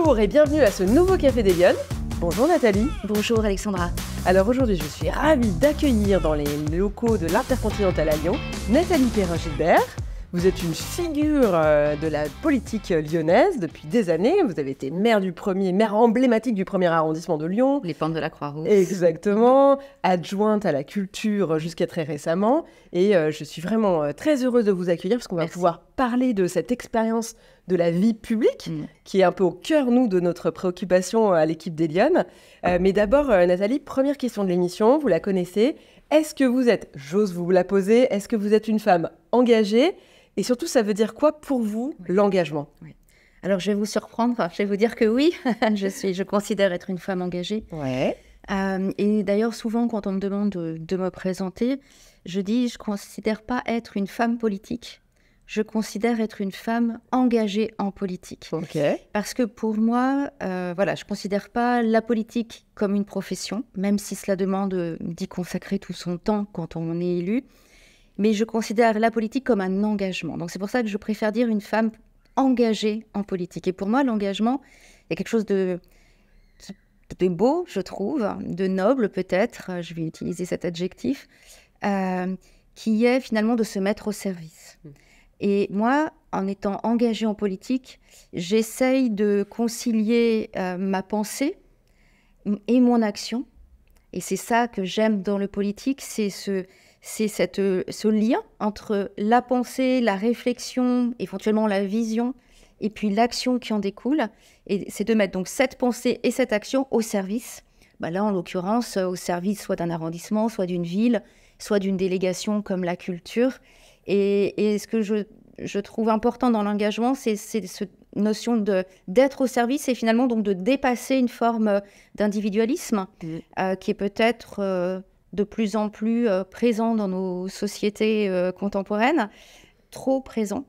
Bonjour et bienvenue à ce nouveau Café des Lyonnes. Bonjour Nathalie. Bonjour Alexandra. Alors aujourd'hui, je suis ravie d'accueillir dans les locaux de l'Intercontinental à Lyon Nathalie Perrin-Gilbert. Vous êtes une figure de la politique lyonnaise depuis des années. Vous avez été maire emblématique du 1er arrondissement de Lyon. Les pentes de la Croix-Rousse. Exactement. Adjointe à la culture jusqu'à très récemment. Et je suis vraiment très heureuse de vous accueillir parce qu'on va pouvoir parler de cette expérience de la vie publique qui est un peu au cœur, nous, de notre préoccupation à l'équipe des Lyonnes. Mais d'abord, Nathalie, première question de l'émission, vous la connaissez. Est-ce que vous êtes, j'ose vous la poser, est-ce que vous êtes une femme engagée ? Et surtout, ça veut dire quoi pour vous, l'engagement ? Oui. Alors, je vais vous surprendre. Je vais vous dire que oui, je considère être une femme engagée. Ouais. Et d'ailleurs, souvent, quand on me demande de me présenter, je dis je ne considère pas être une femme politique. Je considère être une femme engagée en politique. Okay. Parce que pour moi, je ne considère pas la politique comme une profession, même si cela demande d'y consacrer tout son temps quand on est élu. Mais je considère la politique comme un engagement. Donc c'est pour ça que je préfère dire une femme engagée en politique. Et pour moi, l'engagement est quelque chose de beau, je trouve, de noble peut-être, je vais utiliser cet adjectif, qui est finalement de se mettre au service. Et moi, en étant engagée en politique, j'essaye de concilier ma pensée et mon action. Et c'est ça que j'aime dans le politique, c'est ce lien entre la pensée, la réflexion, éventuellement la vision, et puis l'action qui en découle. Et c'est de mettre donc cette pensée et cette action au service. Là, en l'occurrence, au service soit d'un arrondissement, soit d'une ville, soit d'une délégation comme la culture. Et ce que je trouve important dans l'engagement, c'est cette notion d'être au service et finalement donc de dépasser une forme d'individualisme qui est peut-être de plus en plus présent dans nos sociétés contemporaines, trop présent.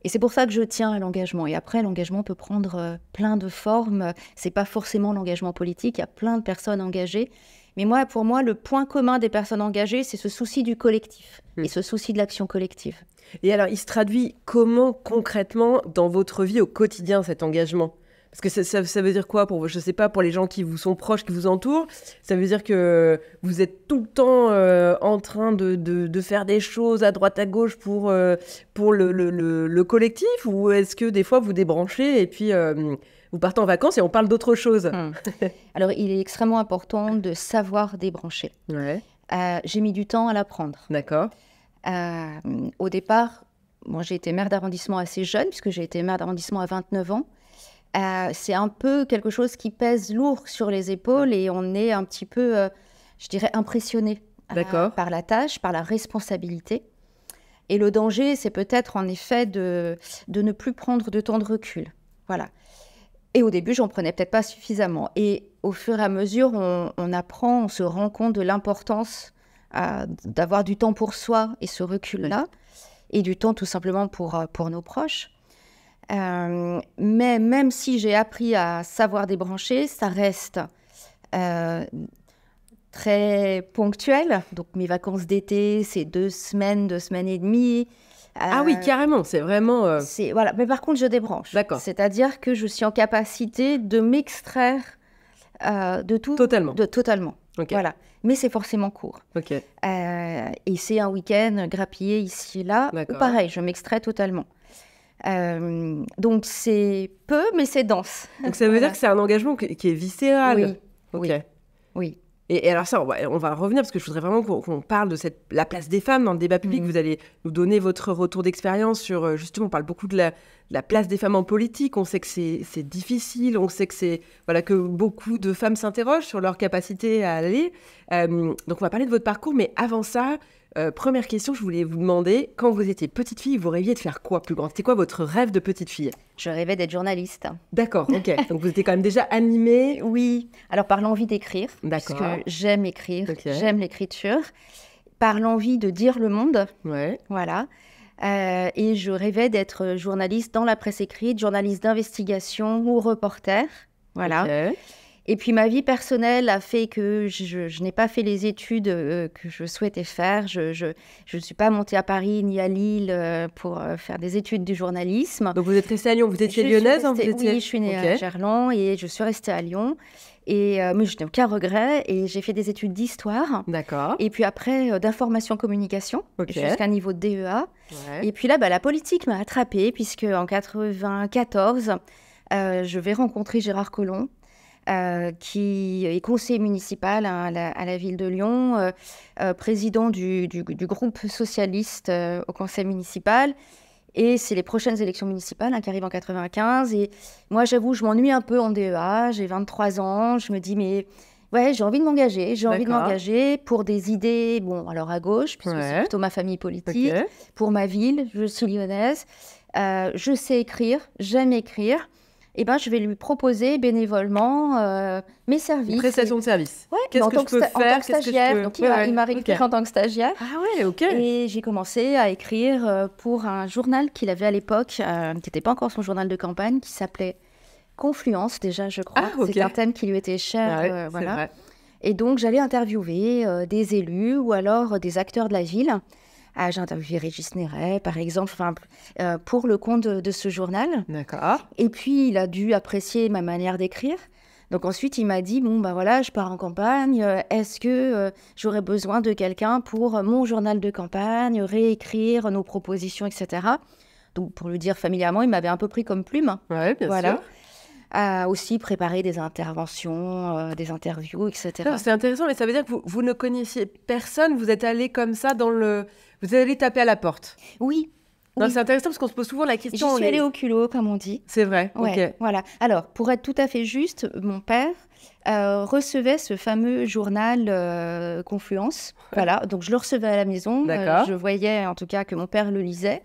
Et c'est pour ça que je tiens à l'engagement. Et après, l'engagement peut prendre plein de formes. C'est pas forcément l'engagement politique, il y a plein de personnes engagées. Mais pour moi, le point commun des personnes engagées, c'est ce souci du collectif et ce souci de l'action collective. Et alors, il se traduit comment concrètement dans votre vie au quotidien, cet engagement ? Parce que ça veut dire quoi pour vous ? Je ne sais pas, pour les gens qui vous sont proches, qui vous entourent, ça veut dire que vous êtes tout le temps en train de faire des choses à droite à gauche pour le collectif, ou est-ce que des fois vous débranchez et puis vous partez en vacances et on parle d'autre chose ? Alors, il est extrêmement important de savoir débrancher. Ouais. J'ai mis du temps à l'apprendre. D'accord. Au départ, j'ai été maire d'arrondissement assez jeune, puisque j'ai été maire d'arrondissement à 29 ans. C'est un peu quelque chose qui pèse lourd sur les épaules et on est un petit peu, je dirais, impressionné par la tâche, par la responsabilité. Et le danger, c'est peut-être en effet de ne plus prendre de temps de recul. Voilà. Et au début, j'en prenais peut-être pas suffisamment. Et au fur et à mesure, on apprend, on se rend compte de l'importance d'avoir du temps pour soi et ce recul-là, et du temps tout simplement pour nos proches. Mais même si j'ai appris à savoir débrancher, ça reste très ponctuel. Donc mes vacances d'été, c'est 2 semaines et demie. Ah oui, carrément, c'est vraiment... Voilà. Mais par contre, je débranche. D'accord. C'est-à-dire que je suis en capacité de m'extraire de tout. Totalement. Totalement. Okay. Voilà. Mais c'est forcément court. Okay. Et c'est un week-end grappillé ici et là. Pareil, je m'extrais totalement. Donc c'est peu, mais c'est dense. Donc ça veut dire que c'est un engagement qui est viscéral. Oui. Oui. Et alors ça, on va revenir parce que je voudrais vraiment qu'on parle de la place des femmes dans le débat public. Vous allez nous donner votre retour d'expérience sur, justement, on parle beaucoup de la place des femmes en politique. On sait que c'est difficile, on sait que beaucoup de femmes s'interrogent sur leur capacité à aller. Donc on va parler de votre parcours, mais avant ça, première question, je voulais vous demander, quand vous étiez petite fille, vous rêviez de faire quoi plus grand ? C'était quoi votre rêve de petite fille ? Je rêvais d'être journaliste. D'accord, ok. Donc vous étiez quand même déjà animée ? Oui, alors par l'envie d'écrire, parce que j'aime écrire, j'aime l'écriture, par l'envie de dire le monde, voilà. Et je rêvais d'être journaliste dans la presse écrite, journaliste d'investigation ou reporter, voilà. Et puis ma vie personnelle a fait que je n'ai pas fait les études que je souhaitais faire. Je ne suis pas montée à Paris ni à Lille pour faire des études du journalisme. Donc vous êtes restée à Lyon, vous étiez lyonnaise, hein, Oui, je suis née à Gerland et je suis restée à Lyon. Mais je n'ai aucun regret et j'ai fait des études d'histoire. D'accord. Et puis après, d'information-communication, jusqu'à un niveau de DEA. Ouais. Et puis là, la politique m'a attrapée puisque en 94, je vais rencontrer Gérard Collomb, qui est conseiller municipal à la ville de Lyon, président du groupe socialiste au conseil municipal. Et c'est les prochaines élections municipales qui arrivent en 95. Et moi, j'avoue, je m'ennuie un peu en DEA. J'ai 23 ans. Je me dis, mais ouais, j'ai envie de m'engager. J'ai envie de m'engager pour des idées, bon, alors à gauche, puisque c'est plutôt ma famille politique. Pour ma ville, je suis lyonnaise. Je sais écrire, j'aime écrire. Et je vais lui proposer bénévolement mes services. Une prestation de service. Ouais, qu'est-ce que je peux faire en tant que stagiaire. Donc, il m'a recruté en tant que stagiaire. Ah ouais, ok. Et j'ai commencé à écrire pour un journal qu'il avait à l'époque, qui n'était pas encore son journal de campagne, qui s'appelait Confluence, déjà, je crois. Ah, okay. C'est un thème qui lui était cher. Voilà. Vrai. Et donc, j'allais interviewer des élus ou alors des acteurs de la ville. J'ai interviewé Régis Néret, par exemple, pour le compte de ce journal. D'accord. Et puis, il a dû apprécier ma manière d'écrire. Donc ensuite, il m'a dit, bon, voilà, je pars en campagne. Est-ce que j'aurais besoin de quelqu'un pour mon journal de campagne, réécrire nos propositions, etc. Donc, pour le dire familièrement, il m'avait un peu pris comme plume. Oui, bien sûr. Aussi préparer des interventions, des interviews, etc. C'est intéressant, mais ça veut dire que vous ne connaissiez personne, vous êtes allé comme ça vous êtes allé taper à la porte. Oui. Non, oui. C'est intéressant parce qu'on se pose souvent la question. Je suis allée au culot, comme on dit. C'est vrai, ouais, voilà. Alors, pour être tout à fait juste, mon père recevait ce fameux journal Confluence. Voilà, donc je le recevais à la maison. Je voyais en tout cas que mon père le lisait.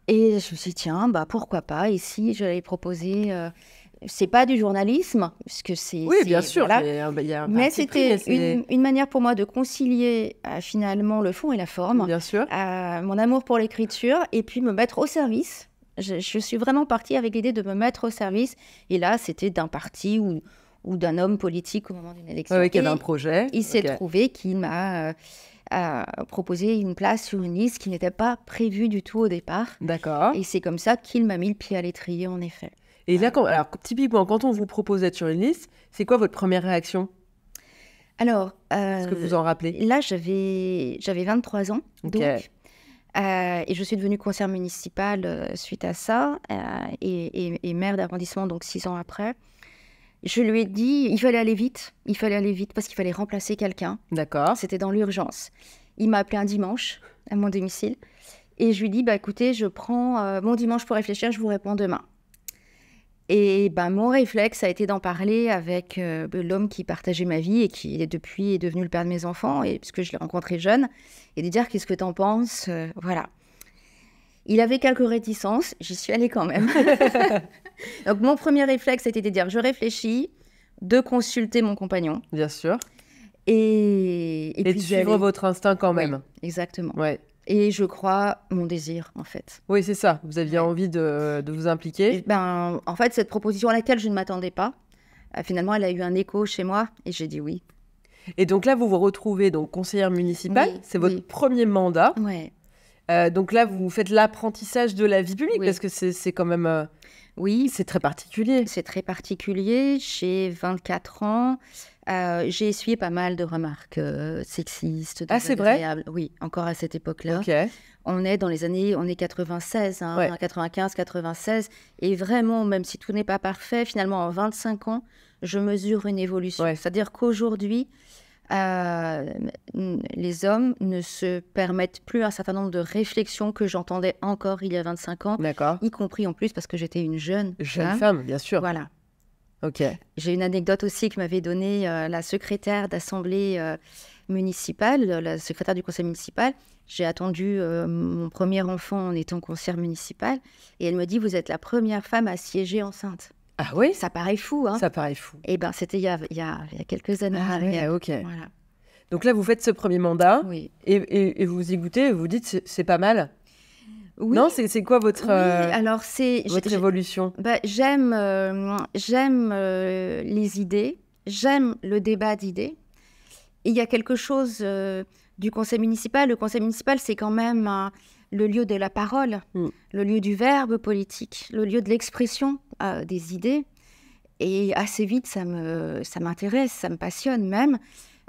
Et je me suis dit, tiens, pourquoi pas. Et si je l'avais proposé... c'est pas du journalisme, puisque c'est... Oui, bien sûr, voilà. Mais c'était une manière pour moi de concilier finalement le fond et la forme. Bien sûr. Mon amour pour l'écriture, et puis me mettre au service. Je suis vraiment partie avec l'idée de me mettre au service. Et là, c'était d'un parti ou d'un homme politique au moment d'une élection. Oui, qui avait un projet. Il s'est trouvé qu'il m'a... proposé une place sur une liste qui n'était pas prévue du tout au départ. D'accord. Et c'est comme ça qu'il m'a mis le pied à l'étrier, en effet. Et là, alors, typiquement, quand on vous propose d'être sur une liste, c'est quoi votre première réaction? Alors... Est-ce que vous vous en rappelez? Là, j'avais 23 ans, donc... et je suis devenue conseillère municipale suite à ça, et maire d'arrondissement, donc 6 ans après. Je lui ai dit, il fallait aller vite parce qu'il fallait remplacer quelqu'un. D'accord. C'était dans l'urgence. Il m'a appelé un dimanche à mon domicile, et je lui ai dit, écoutez, je prends mon dimanche pour réfléchir, je vous réponds demain. Et mon réflexe a été d'en parler avec l'homme qui partageait ma vie et qui depuis est devenu le père de mes enfants, puisque je l'ai rencontré jeune, et de dire qu'est-ce que t'en penses, voilà. Il avait quelques réticences, j'y suis allée quand même. Donc mon premier réflexe a été de dire je réfléchis, de consulter mon compagnon. Bien sûr. Et puis de suivre votre instinct quand même. Oui, exactement. Ouais. Et je crois mon désir, en fait. Oui, c'est ça. Vous aviez envie de vous impliquer. En fait, cette proposition à laquelle je ne m'attendais pas, finalement, elle a eu un écho chez moi et j'ai dit oui. Et donc là, vous vous retrouvez donc conseillère municipale. Oui, c'est votre premier mandat. Oui. Donc là, vous faites l'apprentissage de la vie publique parce que c'est quand même... Oui. C'est très particulier. C'est très particulier. J'ai 24 ans. J'ai essuyé pas mal de remarques sexistes, désagréables. C'est vrai? Oui, encore à cette époque-là. Ok. On est dans les années, 96, 95, 96. Et vraiment, même si tout n'est pas parfait, finalement, en 25 ans, je mesure une évolution. Ouais. C'est-à-dire qu'aujourd'hui, les hommes ne se permettent plus un certain nombre de réflexions que j'entendais encore il y a 25 ans. D'accord. Y compris en plus parce que j'étais une jeune femme, bien sûr. Voilà. Ok. J'ai une anecdote aussi que m'avait donnée la secrétaire d'assemblée municipale, la secrétaire du conseil municipal. J'ai attendu mon premier enfant en étant conseillère municipale et elle me dit « Vous êtes la première femme à siéger enceinte ». Ah oui? Ça paraît fou, hein? Ça paraît fou. Eh bien, c'était il y a quelques années. Ah oui, ok. Voilà. Donc là, vous faites ce premier mandat oui. et vous y goûtez, vous dites c'est pas mal. Oui. Non, c'est quoi votre, votre évolution? J'aime les idées, j'aime le débat d'idées. Et il y a quelque chose du conseil municipal. Le conseil municipal, c'est quand même le lieu de la parole, le lieu du verbe politique, le lieu de l'expression des idées. Et assez vite, ça m'intéresse, ça me passionne même.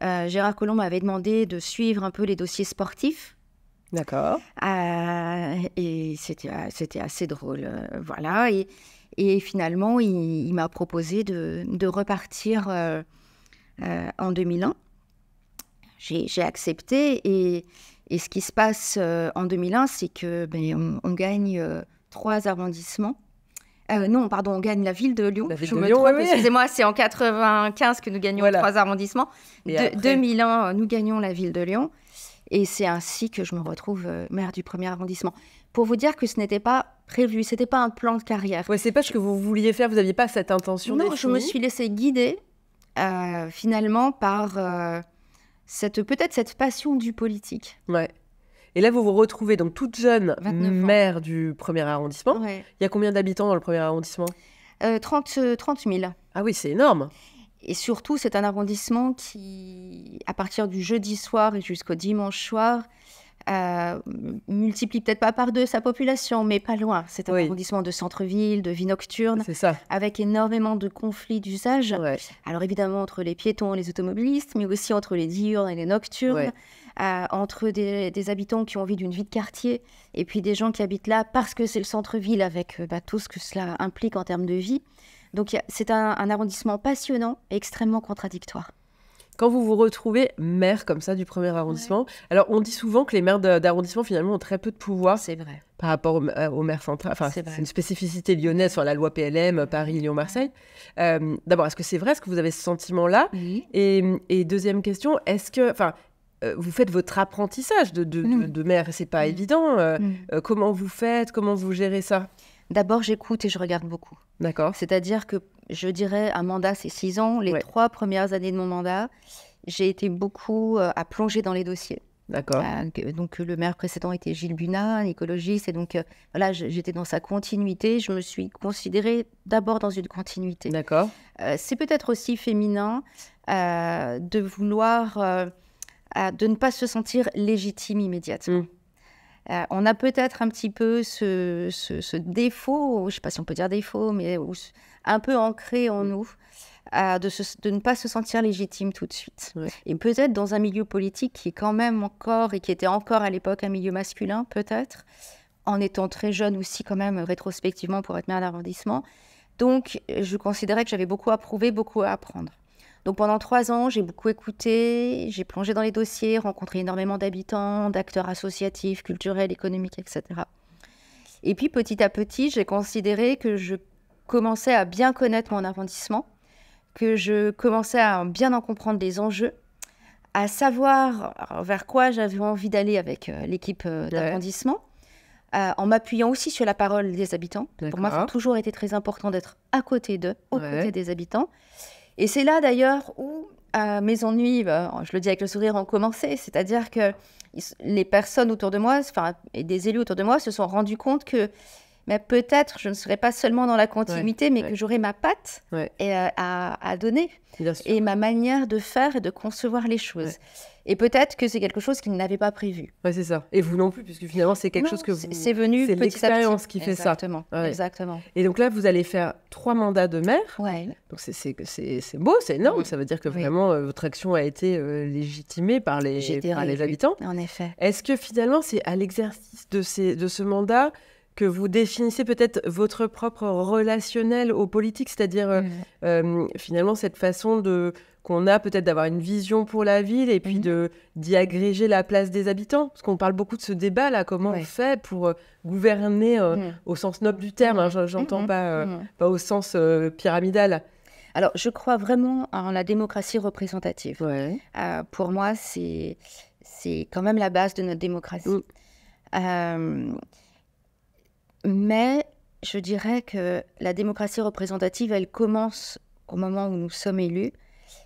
Gérard Collomb m'avait demandé de suivre un peu les dossiers sportifs. D'accord. Et c'était assez drôle. Voilà. Et finalement, il m'a proposé de repartir en 2001. J'ai accepté. Et ce qui se passe en 2001, c'est que on gagne 3 arrondissements. Non, pardon, on gagne la ville de Lyon. Je me trompe, oui. Excusez-moi, c'est en 95 que nous gagnons 3 arrondissements. 2001, nous gagnons la ville de Lyon. Et c'est ainsi que je me retrouve maire du 1er arrondissement. Pour vous dire que ce n'était pas prévu, ce n'était pas un plan de carrière. Ouais, c'est pas ce que vous vouliez faire, vous n'aviez pas cette intention définie. Non, je me suis laissée guider finalement par peut-être cette passion du politique. Ouais. Et là, vous vous retrouvez donc toute jeune maire du 1er arrondissement. Ouais. Il y a combien d'habitants dans le 1er arrondissement 30 000. Ah oui, c'est énorme. Et surtout, c'est un arrondissement qui, à partir du jeudi soir et jusqu'au dimanche soir, multiplie peut-être pas par 2 sa population, mais pas loin. C'est un arrondissement de centre-ville, de vie nocturne, c'est ça. Avec énormément de conflits d'usage. Ouais. Alors évidemment, entre les piétons et les automobilistes, mais aussi entre les diurnes et les nocturnes, entre des habitants qui ont envie d'une vie de quartier, et puis des gens qui habitent là parce que c'est le centre-ville, avec tout ce que cela implique en termes de vie. Donc c'est un arrondissement passionnant et extrêmement contradictoire. Quand vous vous retrouvez maire comme ça du 1er arrondissement, alors on dit souvent que les maires d'arrondissement finalement ont très peu de pouvoir. C'est vrai. Par rapport au maire central. Enfin, c'est une spécificité lyonnaise sur la loi PLM, Paris, Lyon, Marseille. D'abord, est-ce que c'est vrai? Est-ce que vous avez ce sentiment-là? Oui. Et deuxième question, est-ce que... vous faites votre apprentissage de maire, c'est pas évident. Comment vous faites? Comment vous gérez ça? D'abord, j'écoute et je regarde beaucoup. D'accord. C'est-à-dire que je dirais, un mandat, c'est 6 ans. Les 3 premières années de mon mandat, j'ai été beaucoup à plonger dans les dossiers. D'accord. Donc, le maire précédent était Gilles Bunat, un écologiste. Et donc, voilà, j'étais dans sa continuité. Je me suis considérée d'abord dans une continuité. D'accord. C'est peut-être aussi féminin de vouloir... de ne pas se sentir légitime immédiatement. On a peut-être un petit peu ce défaut, je ne sais pas si on peut dire défaut, mais un peu ancré en nous, de ne pas se sentir légitime tout de suite. Ouais. Et peut-être dans un milieu politique qui est quand même encore, et qui était encore à l'époque un milieu masculin, peut-être, en étant très jeune aussi quand même, rétrospectivement, pour être maire d'arrondissement. Donc, je considérais que j'avais beaucoup à prouver, beaucoup à apprendre. Donc pendant 3 ans, j'ai beaucoup écouté, j'ai plongé dans les dossiers, rencontré énormément d'habitants, d'acteurs associatifs, culturels, économiques, etc. Et puis petit à petit, j'ai considéré que je commençais à bien connaître mon arrondissement, que je commençais à bien en comprendre les enjeux, à savoir vers quoi j'avais envie d'aller avec l'équipe d'arrondissement, en m'appuyant aussi sur la parole des habitants. D'accord. Pour moi, ça a toujours été très important d'être à côté d'eux, aux côtés des habitants. Et c'est là, d'ailleurs, où mes ennuis, je le dis avec le sourire, ont commencé. C'est-à-dire que les personnes autour de moi, et des élus autour de moi, se sont rendus compte que peut-être je ne serais pas seulement dans la continuité, mais que j'aurais ma patte à donner. Et ma manière de faire et de concevoir les choses. Ouais. Et peut-être que c'est quelque chose qu'ils n'avaient pas prévu. Oui, c'est ça. Et vous non plus, puisque finalement, c'est quelque chose que vous... C'est venu c'est petit l'expérience à petit. qui fait Exactement. ça. Ouais. Exactement. Et donc là, vous allez faire 3 mandats de maire. Ouais. Donc c'est beau, c'est énorme. Ça veut dire que vraiment, votre action a été légitimée par les habitants. En effet. Est-ce que finalement, c'est à l'exercice de ce mandat que vous définissez peut-être votre propre relationnel aux politiques, c'est-à-dire finalement cette façon qu'on a peut-être d'avoir une vision pour la ville et puis d'y agréger la place des habitants? Parce qu'on parle beaucoup de ce débat-là, comment on fait pour gouverner au sens noble du terme, j'entends pas au sens pyramidal. Alors, je crois vraiment en la démocratie représentative. Ouais. Pour moi, c'est quand même la base de notre démocratie. Mais je dirais que la démocratie représentative, elle commence au moment où nous sommes élus,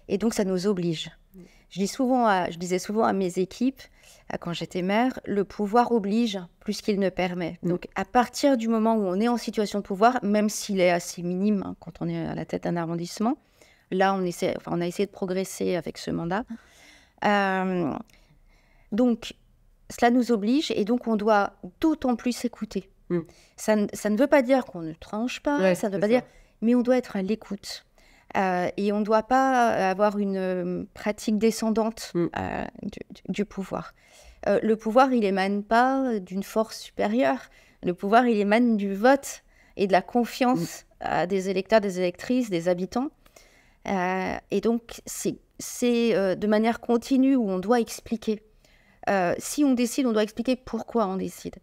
et donc ça nous oblige. Je disais souvent à mes équipes, quand j'étais maire, le pouvoir oblige plus qu'il ne permet. Donc à partir du moment où on est en situation de pouvoir, même s'il est assez minime quand on est à la tête d'un arrondissement, Là, on a essayé de progresser avec ce mandat. Donc, cela nous oblige et donc on doit d'autant plus écouter. Ça ne veut pas dire qu'on ne tranche pas, ça ne veut pas dire... Mais on doit être à l'écoute. Et on ne doit pas avoir une pratique descendante du pouvoir. Le pouvoir, il émane pas d'une force supérieure. Le pouvoir, il émane du vote et de la confiance des électeurs, des électrices, des habitants. Et donc, c'est de manière continue où on doit expliquer. Si on décide, on doit expliquer pourquoi on décide.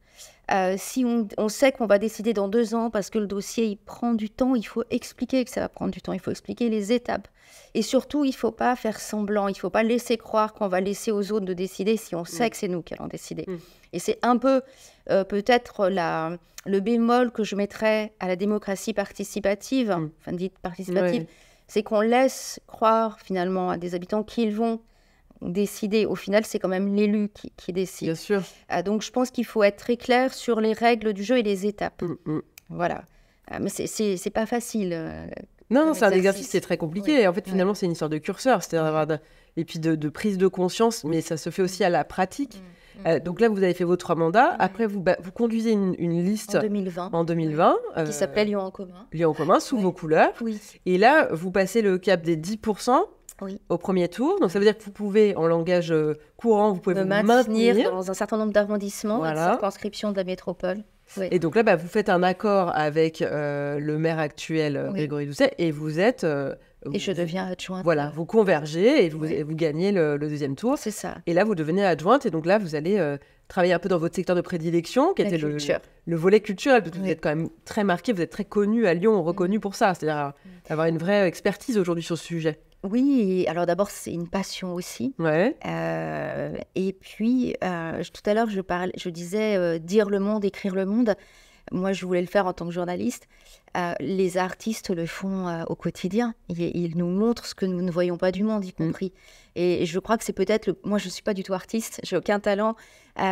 Si on sait qu'on va décider dans 2 ans parce que le dossier il prend du temps, il faut expliquer que ça va prendre du temps, il faut expliquer les étapes. Et surtout, il ne faut pas faire semblant, il ne faut pas laisser croire qu'on va laisser aux autres de décider si on sait que c'est nous qui allons décider. Et c'est un peu peut-être le bémol que je mettrais à la démocratie participative, enfin dite participative, c'est qu'on laisse croire finalement à des habitants qu'ils vont décider. Au final, c'est quand même l'élu qui décide. Bien sûr. Donc, je pense qu'il faut être très clair sur les règles du jeu et les étapes. Voilà. Mais c'est pas facile. Non, c'est un exercice qui est très compliqué. Et en fait, finalement, c'est une histoire de curseur. C'est-à-dire et puis de prise de conscience, mais ça se fait aussi à la pratique. Donc là, vous avez fait vos 3 mandats. Après, vous conduisez une liste en 2020 qui s'appelle Lyon en commun. Lyon en commun, sous vos couleurs. Et là, vous passez le cap des 10%. Au premier tour. Donc, ça veut dire que vous pouvez, en langage courant, vous pouvez vous maintenir dans un certain nombre d'arrondissements, de circonscriptions de la métropole. Et donc là, vous faites un accord avec le maire actuel, Grégory Doucet, et vous êtes... et je deviens adjointe. Voilà, vous convergez et vous gagnez le deuxième tour. C'est ça. Et là, vous devenez adjointe. Et donc là, vous allez travailler un peu dans votre secteur de prédilection, qui était le volet culturel. Vous êtes quand même très marqué, vous êtes très connu à Lyon, reconnu pour ça. C'est-à-dire avoir une vraie expertise aujourd'hui sur ce sujet. Oui, alors d'abord, c'est une passion aussi. Et puis, tout à l'heure, je disais dire le monde, écrire le monde. Moi, je voulais le faire en tant que journaliste. Les artistes le font au quotidien. Ils nous montrent ce que nous ne voyons pas du monde, y compris. Et je crois que c'est peut-être... Moi, je ne suis pas du tout artiste. Je n'ai aucun talent,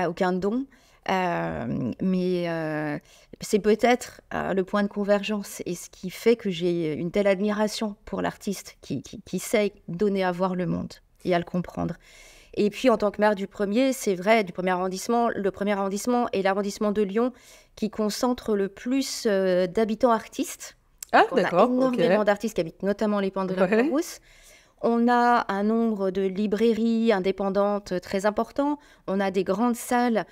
aucun don. Mais c'est peut-être le point de convergence et ce qui fait que j'ai une telle admiration pour l'artiste qui sait donner à voir le monde et à le comprendre. Et puis en tant que maire du premier arrondissement, le premier arrondissement est l'arrondissement de Lyon qui concentre le plus d'habitants artistes. D'accord. On a énormément d'artistes qui habitent notamment les pentes de la Croix-Rousse. On a un nombre de librairies indépendantes très important. On a des grandes salles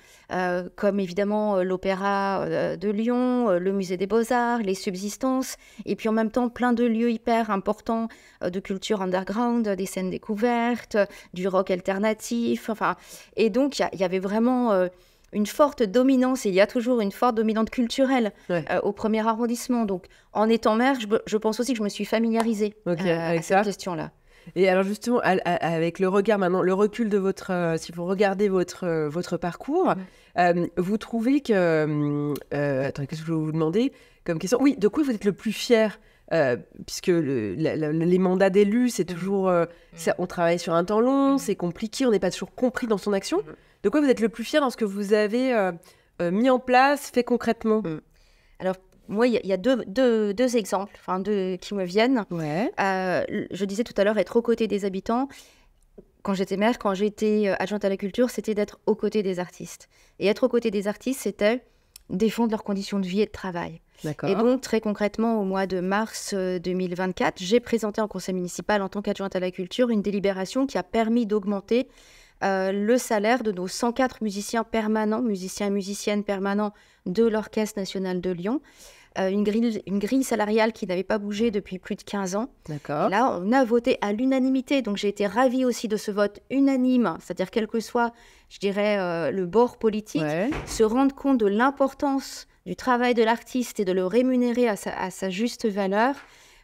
comme évidemment l'Opéra de Lyon, le Musée des Beaux-Arts, les Subsistances, et puis en même temps plein de lieux hyper importants de culture underground, des scènes découvertes, du rock alternatif. Et donc il y avait vraiment une forte dominance, et il y a toujours une forte dominante culturelle au premier arrondissement. Donc en étant maire, je pense aussi que je me suis familiarisée avec cette question-là. Et alors justement, avec le regard maintenant, le recul de votre... si vous regardez votre parcours, vous trouvez que... attendez, qu'est-ce que je vais vous demander comme question? Oui, de quoi vous êtes le plus fier puisque les mandats d'élus, c'est toujours... on travaille sur un temps long, c'est compliqué, on n'est pas toujours compris dans son action. De quoi vous êtes le plus fier dans ce que vous avez mis en place, fait concrètement? Alors, moi, il y a deux exemples qui me viennent. Je disais tout à l'heure, être aux côtés des habitants. Quand j'étais maire, quand j'étais adjointe à la culture, c'était d'être aux côtés des artistes. Et être aux côtés des artistes, c'était défendre leurs conditions de vie et de travail. Et donc, très concrètement, au mois de mars 2024, j'ai présenté en conseil municipal, en tant qu'adjointe à la culture, une délibération qui a permis d'augmenter le salaire de nos 104 musiciens permanents, musiciens et musiciennes permanents de l'Orchestre national de Lyon. Une grille salariale qui n'avait pas bougé depuis plus de 15 ans. Et là, on a voté à l'unanimité. Donc, j'ai été ravie aussi de ce vote unanime, c'est-à-dire quel que soit, je dirais, le bord politique, se rendre compte de l'importance du travail de l'artiste et de le rémunérer à sa juste valeur.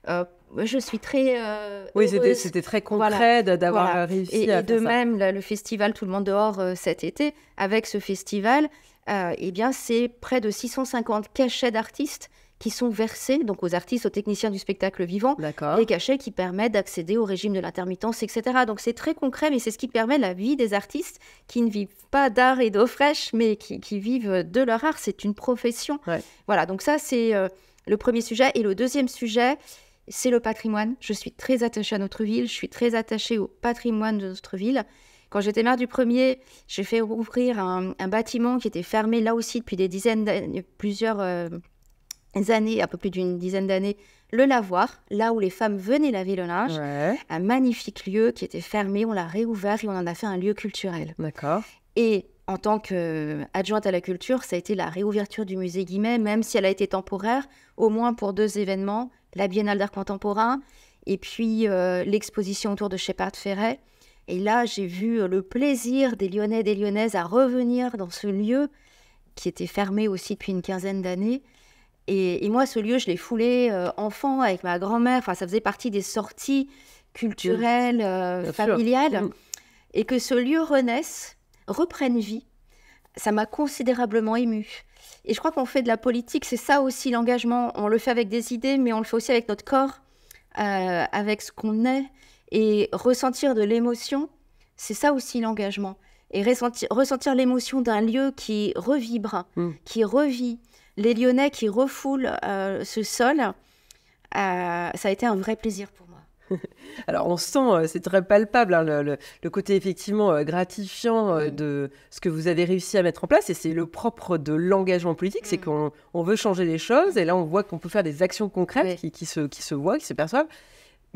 Je suis très heureuse. C'était très concret d'avoir réussi à faire ça. Et de même, le festival Tout le monde dehors cet été, avec ce festival, c'est près de 650 cachets d'artistes qui sont versés donc aux artistes, aux techniciens du spectacle vivant, des cachets qui permettent d'accéder au régime de l'intermittence, etc. Donc c'est très concret, mais c'est ce qui permet la vie des artistes qui ne vivent pas d'art et d'eau fraîche, mais qui vivent de leur art. C'est une profession. Voilà, donc ça c'est le premier sujet. Et le deuxième sujet, c'est le patrimoine. Je suis très attachée à notre ville, je suis très attachée au patrimoine de notre ville. Quand j'étais maire du premier, j'ai fait ouvrir un bâtiment qui était fermé là aussi depuis des dizaines d'années, plusieurs années, un peu plus d'une dizaine d'années, le lavoir, là où les femmes venaient laver le linge. Ouais. Un magnifique lieu qui était fermé, on l'a réouvert et on en a fait un lieu culturel. D'accord. Et en tant qu'adjointe à la culture, ça a été la réouverture du musée Guimet, même si elle a été temporaire, au moins pour 2 événements, la Biennale d'art contemporain et puis l'exposition autour de Shepard Fairey. Et là, j'ai vu le plaisir des Lyonnais et des Lyonnaises à revenir dans ce lieu qui était fermé aussi depuis une quinzaine d'années. Et moi, ce lieu, je l'ai foulé enfant avec ma grand-mère. Enfin, ça faisait partie des sorties culturelles, familiales. Et que ce lieu renaisse, reprenne vie, ça m'a considérablement émue. Et je crois qu'on fait de la politique, c'est ça aussi l'engagement. On le fait avec des idées, mais on le fait aussi avec notre corps, avec ce qu'on est. Et ressentir de l'émotion, c'est ça aussi l'engagement. Et ressentir l'émotion d'un lieu qui revibre, qui revit. Les Lyonnais qui refoulent ce sol, ça a été un vrai plaisir pour moi. Alors on sent, c'est très palpable, hein, le côté effectivement gratifiant de ce que vous avez réussi à mettre en place, et c'est le propre de l'engagement politique, c'est qu'on veut changer les choses, et là on voit qu'on peut faire des actions concrètes qui se voient, qui se perçoivent.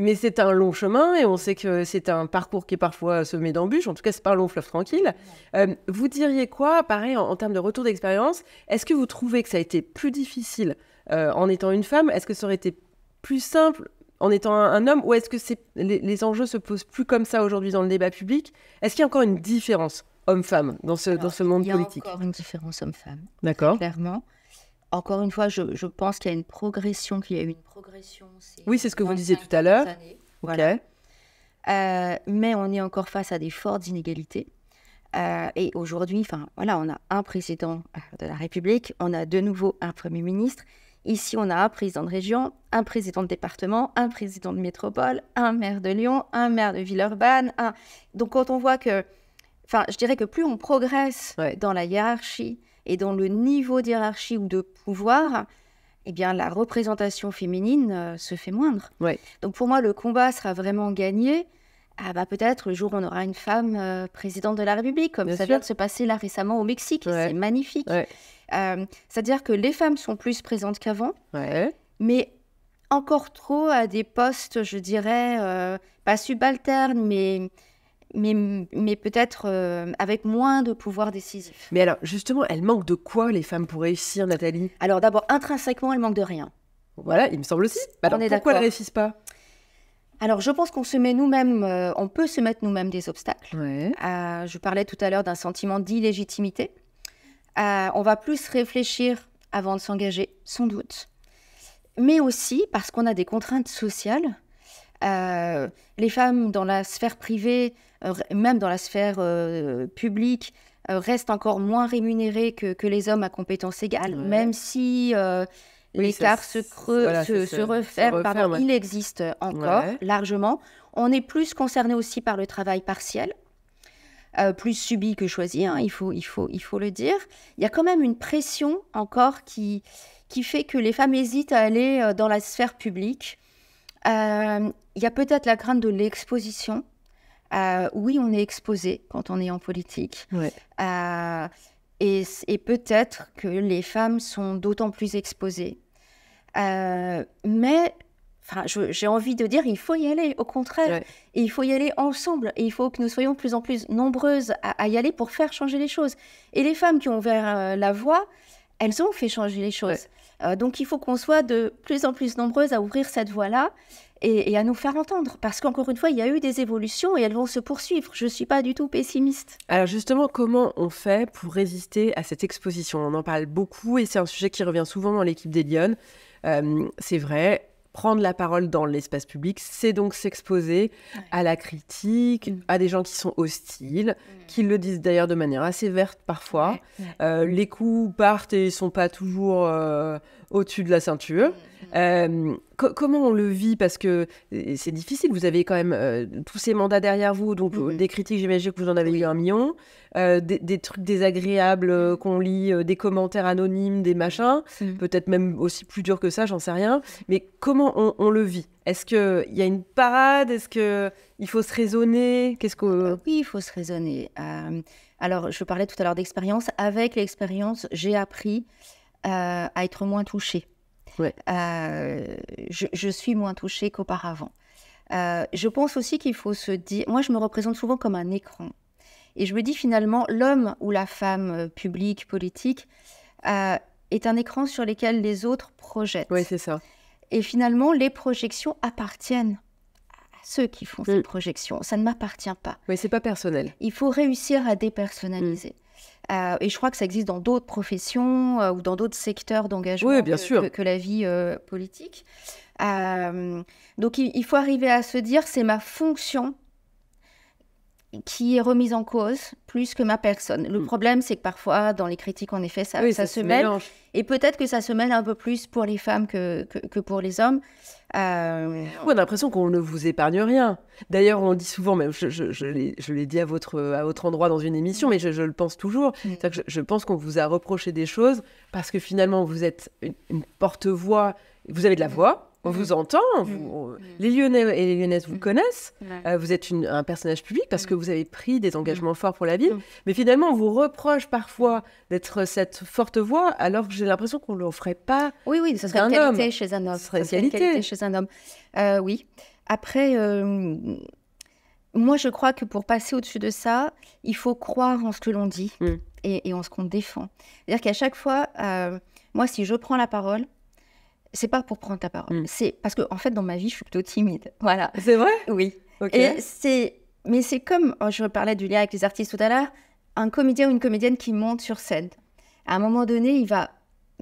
Mais c'est un long chemin, et on sait que c'est un parcours qui est parfois semé d'embûches. En tout cas, c'est pas un long fleuve tranquille. Vous diriez quoi, pareil, en termes de retour d'expérience? Est-ce que vous trouvez que ça a été plus difficile en étant une femme? Est-ce que ça aurait été plus simple en étant un homme? Ou est-ce que les enjeux se posent plus comme ça aujourd'hui dans le débat public? Est-ce qu'il y a encore une différence homme-femme dans ce monde politique? Il y a encore une différence homme-femme. D'accord. Clairement. Encore une fois, je pense qu'il y a une progression, Oui, c'est ce que vous disiez tout à l'heure. Voilà. Mais on est encore face à des fortes inégalités. Et aujourd'hui, on a un président de la République, on a de nouveau un Premier ministre. Ici, on a un président de région, un président de département, un président de métropole, un maire de Lyon, un maire de Villeurbanne. Donc, quand on voit que... je dirais que plus on progresse dans la hiérarchie, et dans le niveau de hiérarchie ou de pouvoir, eh bien, la représentation féminine se fait moindre. Ouais. Donc, pour moi, le combat sera vraiment gagné. Peut-être le jour où on aura une femme présidente de la République, comme ça vient de se passer là récemment au Mexique. C'est magnifique. C'est-à-dire que les femmes sont plus présentes qu'avant, mais encore trop à des postes, je dirais, pas subalternes, mais peut-être avec moins de pouvoir décisif. Mais alors, justement, elles manquent de quoi, les femmes, pour réussir, Nathalie? Alors d'abord, intrinsèquement, elles manquent de rien. Voilà, il me semble aussi. Alors, pourquoi elles ne réussissent pas? Alors, je pense qu'on se met nous-mêmes, on peut se mettre nous-mêmes des obstacles. Je parlais tout à l'heure d'un sentiment d'illégitimité. On va plus réfléchir avant de s'engager, sans doute. Mais aussi parce qu'on a des contraintes sociales. Les femmes dans la sphère privée, même dans la sphère publique, restent encore moins rémunérées que les hommes à compétences égales, même si l'écart se referme. Il existe encore largement. On est plus concerné aussi par le travail partiel, plus subi que choisi, il faut le dire. Il y a quand même une pression encore qui fait que les femmes hésitent à aller dans la sphère publique. Il y a peut-être la crainte de l'exposition. Oui, on est exposé quand on est en politique. Et peut-être que les femmes sont d'autant plus exposées. Mais j'ai envie de dire, il faut y aller, au contraire. Et il faut y aller ensemble. Et il faut que nous soyons de plus en plus nombreuses à y aller pour faire changer les choses. Et les femmes qui ont ouvert la voie, elles ont fait changer les choses. Donc, il faut qu'on soit de plus en plus nombreuses à ouvrir cette voie-là et à nous faire entendre. Parce qu'encore une fois, il y a eu des évolutions et elles vont se poursuivre. Je ne suis pas du tout pessimiste. Alors justement, comment on fait pour résister à cette exposition? On en parle beaucoup et c'est un sujet qui revient souvent dans l'équipe des Lyonnes. C'est vrai, prendre la parole dans l'espace public, c'est donc s'exposer à la critique, à des gens qui sont hostiles, qui le disent d'ailleurs de manière assez verte parfois. Les coups partent et ne sont pas toujours au-dessus de la ceinture. Comment on le vit? Parce que c'est difficile, vous avez quand même tous ces mandats derrière vous, donc des critiques, j'imagine que vous en avez eu 1 million, des trucs désagréables qu'on lit, des commentaires anonymes, des machins, peut-être même aussi plus dur que ça, j'en sais rien. Mais comment on le vit? Est-ce qu'il y a une parade? Est-ce qu'il faut se raisonner? Oui, il faut se raisonner. Alors, je parlais tout à l'heure d'expérience. Avec l'expérience, j'ai appris à être moins touchée. Ouais. Je suis moins touchée qu'auparavant. Je pense aussi qu'il faut se dire... Moi, je me représente souvent comme un écran. Et je me dis finalement, l'homme ou la femme publique, politique, est un écran sur lequel les autres projettent. Oui, c'est ça. Et finalement, les projections appartiennent à ceux qui font ces projections. Ça ne m'appartient pas. Oui, c'est pas personnel. Il faut réussir à dépersonnaliser. Et je crois que ça existe dans d'autres professions ou dans d'autres secteurs d'engagement que la vie politique. Donc, il faut arriver à se dire, c'est ma fonction qui est remise en cause plus que ma personne. Le problème, c'est que parfois, dans les critiques, en effet, ça se mêle. Mélange. Et peut-être que ça se mêle un peu plus pour les femmes que pour les hommes. On a l'impression qu'on ne vous épargne rien. D'ailleurs, on le dit souvent, même je l'ai dit à votre endroit dans une émission, mais je le pense toujours. C'est-à-dire que je pense qu'on vous a reproché des choses parce que finalement, vous êtes une porte-voix, vous avez de la voix. On vous entend, les Lyonnais et les Lyonnaises vous connaissent, vous êtes un personnage public parce que vous avez pris des engagements forts pour la ville, mais finalement on vous reproche parfois d'être cette forte voix alors que j'ai l'impression qu'on ne le ferait pas. Oui, ce serait une qualité chez un homme. Ce serait une qualité chez un homme. Oui. Après, moi je crois que pour passer au-dessus de ça, il faut croire en ce que l'on dit et en ce qu'on défend. C'est-à-dire qu'à chaque fois, moi si je prends la parole, c'est pas pour prendre ta parole. C'est parce que, en fait, dans ma vie, je suis plutôt timide. Voilà. C'est vrai? Oui. Okay. Mais c'est comme, je parlais du lien avec les artistes tout à l'heure, un comédien ou une comédienne qui monte sur scène. À un moment donné, il va,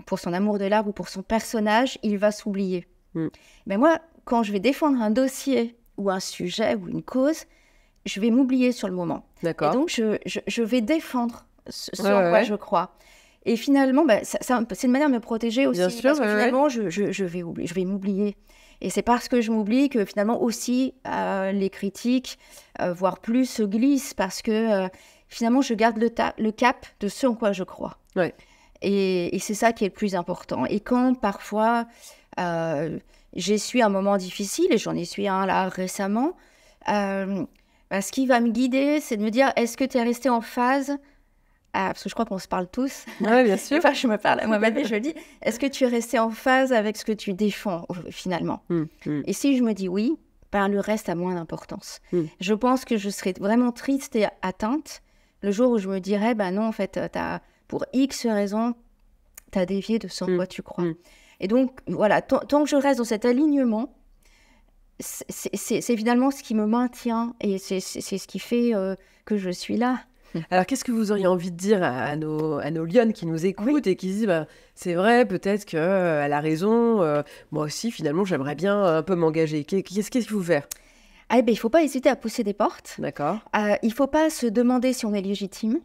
pour son amour de l'art ou pour son personnage, il va s'oublier. Mais moi, quand je vais défendre un dossier ou un sujet ou une cause, je vais m'oublier sur le moment. D'accord. Et donc, je vais défendre ce en quoi je crois. Et finalement, c'est une manière de me protéger aussi. Bien sûr, parce que finalement, je vais m'oublier. Et c'est parce que je m'oublie que finalement aussi, les critiques, voire plus, se glissent. Parce que finalement, je garde le cap de ce en quoi je crois. Ouais. Et c'est ça qui est le plus important. Et quand parfois, j'essuie un moment difficile, et j'en essuie un là récemment, ce qui va me guider, c'est de me dire, est-ce que tu es resté en phase parce que je crois qu'on se parle tous. Oui, bien sûr. Enfin, je me parle à moi-même et je dis, est-ce que tu es resté en phase avec ce que tu défends, finalement? Et si je me dis oui, le reste a moins d'importance. Je pense que je serais vraiment triste et atteinte le jour où je me dirais, non, en fait, pour X raisons, tu as dévié de ce en quoi tu crois. Et donc, voilà, tant que je reste dans cet alignement, c'est finalement ce qui me maintient et c'est ce qui fait que je suis là. Alors, qu'est-ce que vous auriez envie de dire à nos Lyonnes qui nous écoutent et qui se disent c'est vrai, peut-être qu'elle a raison, moi aussi, finalement, j'aimerais bien un peu m'engager. Qu'est-ce qu'il faut faire? Il ne faut pas hésiter à pousser des portes. D'accord. Il ne faut pas se demander si on est légitime.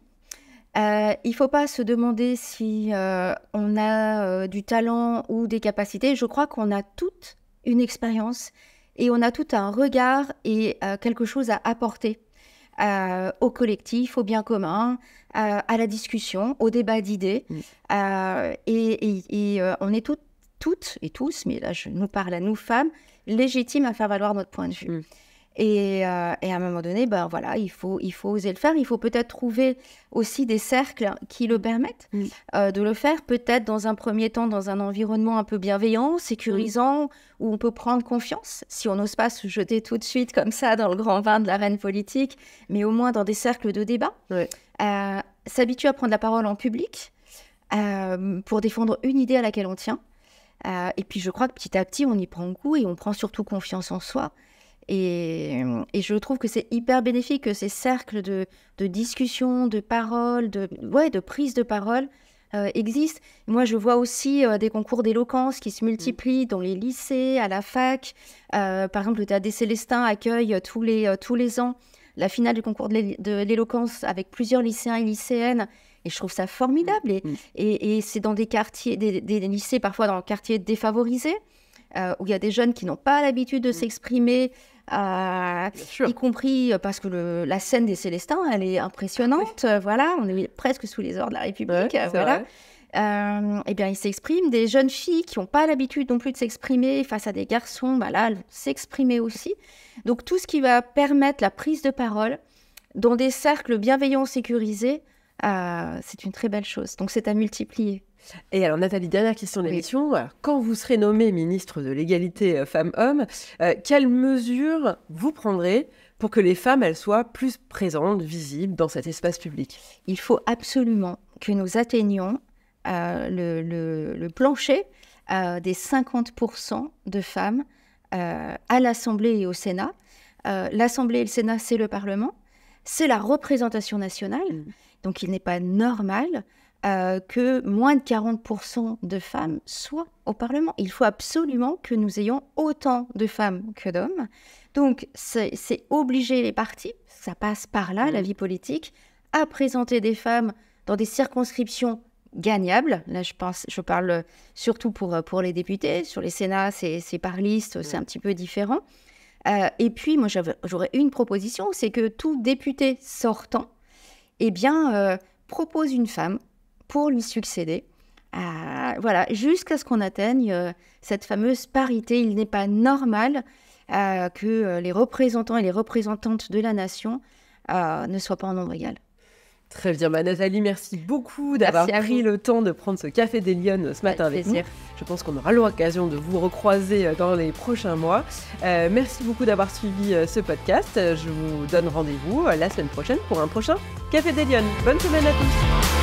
Il ne faut pas se demander si on a du talent ou des capacités. Je crois qu'on a toute une expérience et on a tout un regard et quelque chose à apporter. Au collectif, au bien commun, à la discussion, au débat d'idées. Et on est toutes et tous, mais là je nous parle à nous femmes, légitimes à faire valoir notre point de vue. Et à un moment donné, il faut oser le faire. Il faut peut-être trouver aussi des cercles qui le permettent de le faire, peut-être dans un premier temps dans un environnement un peu bienveillant, sécurisant, où on peut prendre confiance, si on n'ose pas se jeter tout de suite comme ça dans le grand bain de l'arène politique, mais au moins dans des cercles de débat. S'habituer à prendre la parole en public pour défendre une idée à laquelle on tient. Et puis je crois que petit à petit, on y prend goût et on prend surtout confiance en soi. Et je trouve que c'est hyper bénéfique que ces cercles de discussion, de parole, de prise de parole existent. Moi, je vois aussi des concours d'éloquence qui se multiplient dans les lycées, à la fac. Par exemple, le Théâtre des Célestins accueille tous les ans la finale du concours de l'éloquence avec plusieurs lycéens et lycéennes. Et je trouve ça formidable. Et c'est dans des quartiers, des lycées parfois dans le quartier défavorisé. où il y a des jeunes qui n'ont pas l'habitude de s'exprimer, y compris parce que la scène des Célestins, elle est impressionnante. Voilà, on est presque sous les ordres de la République. Voilà. Eh bien, ils s'expriment. Des jeunes filles qui n'ont pas l'habitude non plus de s'exprimer face à des garçons, là, elles vont s'exprimer aussi. Donc, tout ce qui va permettre la prise de parole dans des cercles bienveillants, sécurisés, c'est une très belle chose. Donc, c'est à multiplier. Et alors, Nathalie, dernière question de l'émission. Quand vous serez nommée ministre de l'égalité femmes-hommes, quelles mesures vous prendrez pour que les femmes, elles soient plus présentes, visibles dans cet espace public? Il faut absolument que nous atteignions le plancher des 50% de femmes à l'Assemblée et au Sénat. L'Assemblée et le Sénat, c'est le Parlement, c'est la représentation nationale. Donc, il n'est pas normal que moins de 40% de femmes soient au Parlement. Il faut absolument que nous ayons autant de femmes que d'hommes. Donc, c'est obliger les partis, ça passe par là, la vie politique, à présenter des femmes dans des circonscriptions gagnables. Là, je parle surtout pour les députés. Sur les Sénats, c'est par liste, c'est un petit peu différent. Et puis, moi, j'aurais une proposition, c'est que tout député sortant, propose une femme pour lui succéder. Voilà, jusqu'à ce qu'on atteigne cette fameuse parité. Il n'est pas normal que les représentants et les représentantes de la nation ne soient pas en nombre égal. Très bien, Nathalie, merci beaucoup d'avoir pris le temps de prendre ce Café des Lyonnes ce matin avec nous. Je pense qu'on aura l'occasion de vous recroiser dans les prochains mois. Merci beaucoup d'avoir suivi ce podcast. Je vous donne rendez-vous la semaine prochaine pour un prochain Café des Lyonnes. Bonne semaine à tous.